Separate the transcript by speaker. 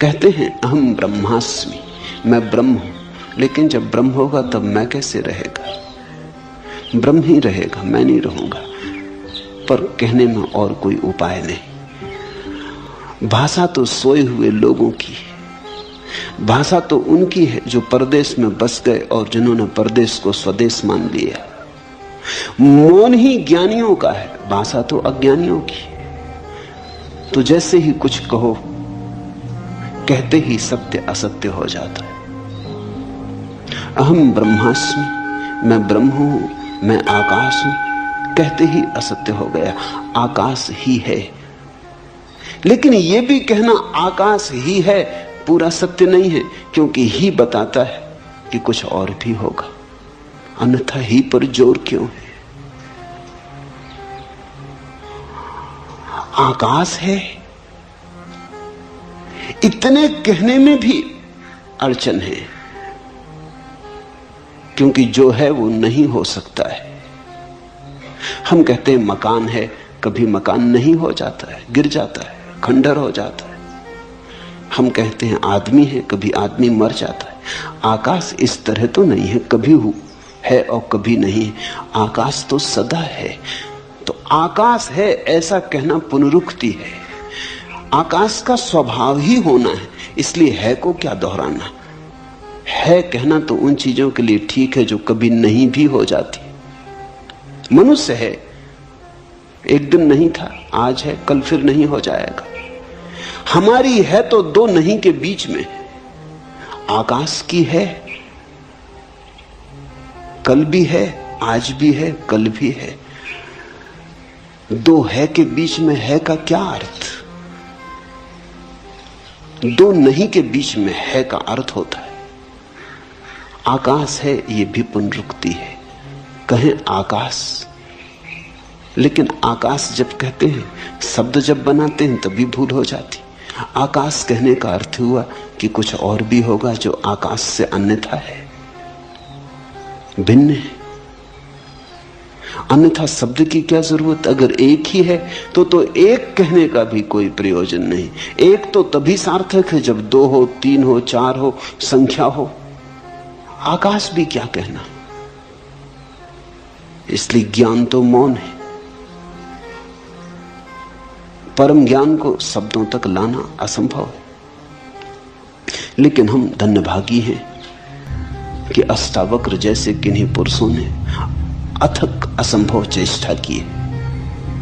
Speaker 1: कहते हैं अहम ब्रह्मास्मि, मैं ब्रह्म हूं, लेकिन जब ब्रह्म होगा तब मैं कैसे रहेगा? ब्रह्म ही रहेगा, मैं नहीं रहूंगा। पर कहने में और कोई उपाय नहीं। भाषा तो सोए हुए लोगों की है, भाषा तो उनकी है जो परदेश में बस गए और जिन्होंने परदेश को स्वदेश मान लिया। मौन ही ज्ञानियों का है, भाषा तो अज्ञानियों की। तो जैसे ही कुछ कहो, कहते ही सत्य असत्य हो जाता है। अहम ब्रह्मास्मि, मैं ब्रह्म हूं, मैं आकाश हूं, कहते ही असत्य हो गया। आकाश ही है। लेकिन यह भी कहना आकाश ही है पूरा सत्य नहीं है, क्योंकि ही बताता है कि कुछ और भी होगा, अन्यथा ही पर जोर क्यों है? आकाश है, इतने कहने में भी अड़चन है, क्योंकि जो है वो नहीं हो सकता है। हम कहते हैं मकान है, कभी मकान नहीं हो जाता है, गिर जाता है, खंडर हो जाता है। हम कहते हैं आदमी है, कभी आदमी मर जाता है। आकाश इस तरह तो नहीं है, कभी है और कभी नहीं है। आकाश तो सदा है। तो आकाश है ऐसा कहना पुनरुक्ति है। आकाश का स्वभाव ही होना है, इसलिए है को क्या दोहराना। है कहना तो उन चीजों के लिए ठीक है जो कभी नहीं भी हो जाती। मनुष्य है, एक दिन नहीं था, आज है, कल फिर नहीं हो जाएगा। हमारी है तो दो नहीं के बीच में। आकाश की है, कल भी है, आज भी है, कल भी है। दो है के बीच में है का क्या अर्थ? दो नहीं के बीच में है का अर्थ होता है। आकाश है, ये भी पुनरुक्ति है। कहें आकाश, लेकिन आकाश जब कहते हैं, शब्द जब बनाते हैं तभी भूल हो जाती। आकाश कहने का अर्थ हुआ कि कुछ और भी होगा जो आकाश से अन्यथा है, भिन्न है। अन्यथा शब्द की क्या जरूरत? अगर एक ही है तो एक कहने का भी कोई प्रयोजन नहीं। एक तो तभी सार्थक है जब दो हो, तीन हो, चार हो, संख्या हो। आकाश भी क्या कहना। इसलिए ज्ञान तो मौन है। परम ज्ञान को शब्दों तक लाना असंभव है। लेकिन हम धन्यभागी हैं कि अष्टावक्र जैसे किन्हीं पुरुषों ने अथक असंभव चेष्टा की है।